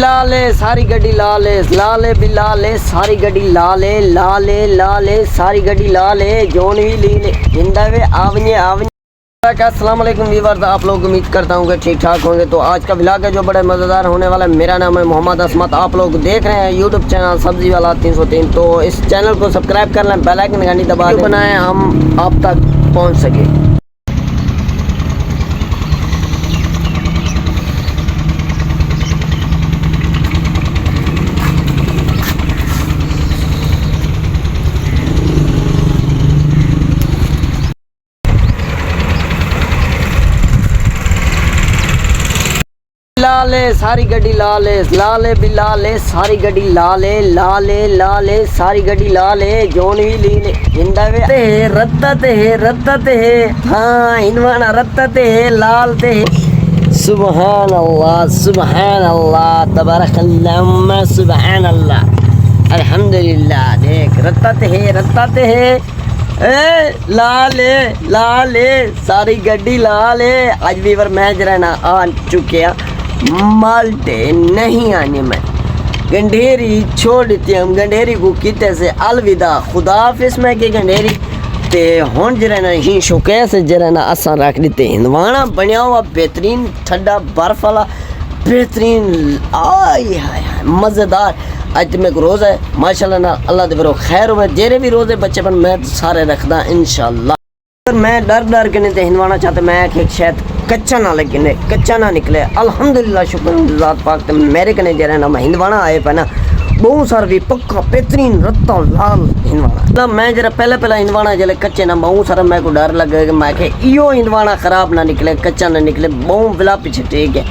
लाले सारी गड्डी लाले भी लाले सारी गड्डी लाले सारी गड्डी लाले जोन भी ली जिंदा वे आवने अस्सलाम वालेकुम व्यूअर्स, आप लोग उम्मीद करता हूँ कि ठीक ठाक होंगे। तो आज का व्लॉग है जो बड़े मज़ेदार होने वाला है। मेरा नाम है मोहम्मद असमत, आप लोग देख रहे हैं यूट्यूब चैनल सब्जी वाला 303। तो इस चैनल को सब्सक्राइब कर लें, बेल आइकन घंटी दबा दें, बनाएं हम आप तक पहुँच सके। लाले सारी गड्डी लाले भी लाले सारी गड्डी लाले सारी गड्डी लाले जोन भी ली जिंदा वे रत्तत है हाँ इनवाना रत्तत है लाल ते सुभान अल्लाह तबारकल्लाह सुभान अल्लाह अल्हम्दुलिल्लाह। देख रत्तत है लाले सारी गड्डी लाले। आज भी वर मैं जरा ना आ चुके माल्टे नहीं आने में गंडेरी छोड़ देती हम गंडेरी को किते से अलविदा खुदा हाफिज में के गंडेरी ते हुन जरा ना ही शुके से जरा ना असा रख देते हिंदवाना बनया हुआ बेहतरीन ठंडा बर्फ वाला बेहतरीन आय हाय मज़ेदार। आज मेरे को रोज़ है माशाल्लाह ना अल्लाह दे बरो खैर हो जेरे भी रोज़े बच्चे बन मैं सारे रखदा इंशाल्लाह। मैं डर के नहीं हिंदवाना चाहते मैं कि शायद कच्चा ना लगे कच्चा ना निकले। अल्हम्दुलिल्लाह शुक्र ज़ात पाक ते मेरे कने जरा ना हिंदवाना आए पे ना बहुत सारा भी पक्का बेहतरीन रत्ता लाल हिंदवाना। मैं जरा पहले हिंदवाना जले कच्चे ना बहुत सारा मेरे को डर लगे कि मैं इो हिंदवाना ख़राब ना निकले कच्चा ना निकले बहुत विला पीछे ठीक है।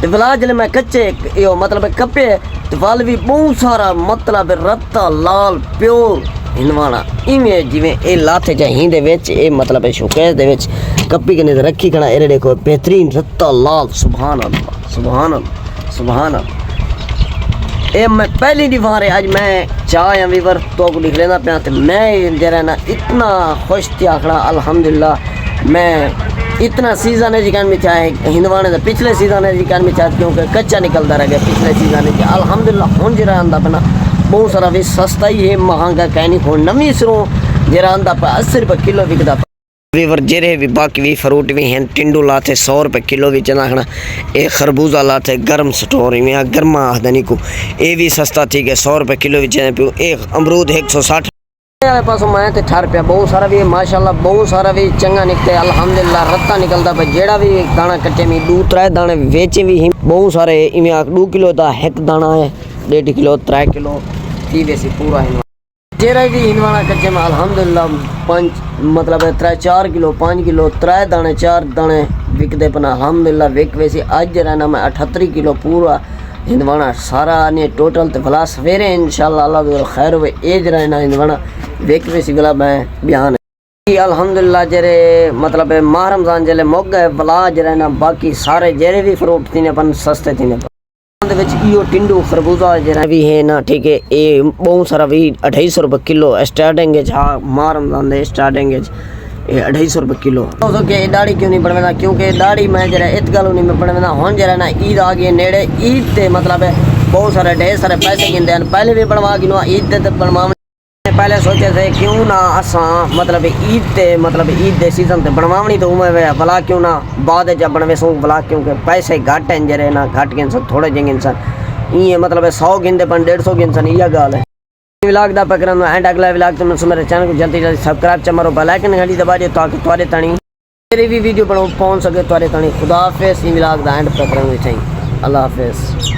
तो विला जले मैं कच्चे यो मतलब कप्पे तो वाल भी बहुत सारा मतलब रत्ता लाल प्योर हिंदवाना इवें जिवें ए लाथे चाहिए दे विच ए मतलब है शोकेस दे विच कप्पी कने रखी कना एरे देखो बेहतरीन रत्ता लाल सुभान अल्लाह। ए मैं पहली दीवार आज मैं चाय वीवर तो को लिख लेना पे ते मैं जरा ना इतना खुश थी आखड़ा अल्हम्दुलिल्लाह। मैं इतना सीजन है जिकान में चाहे हिंदवाने पिछले सीजन है जिकान में चाहे क्योंकि कच्चा निकलता रह गया पिछले सीजन है अल्हम्दुलिल्लाह। हुन जरा आंदा पना बहुत सारा भी सस्ता ही है महंगा कहनी हो नवी सिरों जरा आंदा पे 80 रुपये किलो बिकदा वीवर जेरे भी बाकी भी फ्रूट भी हैं टिंडू लाते 100 रुपये किलो भी चना खना ए खरबूजा लाते गर्म स्टोर में गर्मा आदनी को ये भी सस्ता ठीक है 100 रुपये किलो भी चने पियो। एक अमरूद 160 पास मैं तो 18 रुपया बहुत सारा भी माशाल्लाह बहुत सारा भी चंगा निकले अल्हम्दुलिल्लाह। रत्ता निकलता पे जेड़ा भी दाना कच्चे में 2-3 दाने वेचे भी हैं बहुत सारे इवें 2 किलो का एक दाना है 1.5 किलो 3 किलो की वैसे पूरा है जेरा भी हिंदवाना कच्चे में अल्हम्दुलिल्लाह 5 मतलब 3-4 किलो 5 किलो 3 दाने 4 दाने बिकते पना अल्हम्दुलिल्लाह बिक वैसे आज जरा ना मैं 78 किलो पूरा हिंदवाना सारा ने टोटल तो भला सवेरे इंशाल्लाह अल्लाह खैर हुए ए जरा ना हिंदवाना बिक वैसी गला मैं बयान अल्हम्दुलिल्लाह जेरे मतलब माह रमजान जले मुक गए भला जरा ना बाकी सारे जेरे भी फ्रूट थी अपन सस्ते थी इो टिंडू खरबूजा जरा भी है ना ठीक है ये बहुत सारा भी 250 रुपये किलो स्टार्टिंग हाँ माह रमजान दे स्टार्टिंग 250 रुपये किलो। दाढ़ी क्यों नहीं बनवाना क्योंकि दाढ़ी मैं जरा इत गल नहीं मैं बनवाना हुन जरा ना ईद आ गई नेड़े ईद ते मतलब बहुत सारे ढेर सारे पैसे गिनते हैं पहले भी बनवा गिनवा ईद ते बनवा पहले सोचे थे क्यों ना असा मतलब ईद ते मतलब ईद दे सीजन ते बनवावनी तो मैं भला क्यों ना बाद जब बनवे सो भला क्योंकि पैसे घट हैं जरे ना घट गिनसन थोड़े जे गिनसन ये मतलब 100 गिनते पन 150 गिनसन यह गाल है। व्लॉग दा पकड़न एंड अगला व्लॉग तुम मेरे चैनल को जल्दी सब्सक्राइब चमरो बेल आइकन घंटी दबा दियो ताकि तुम्हारे तणी मेरी भी वीडियो पहुंच सके तुम्हारे तणी। खुदा हाफिज। व्लॉग दा एंड पकड़न चाहिए अल्लाह हाफिज।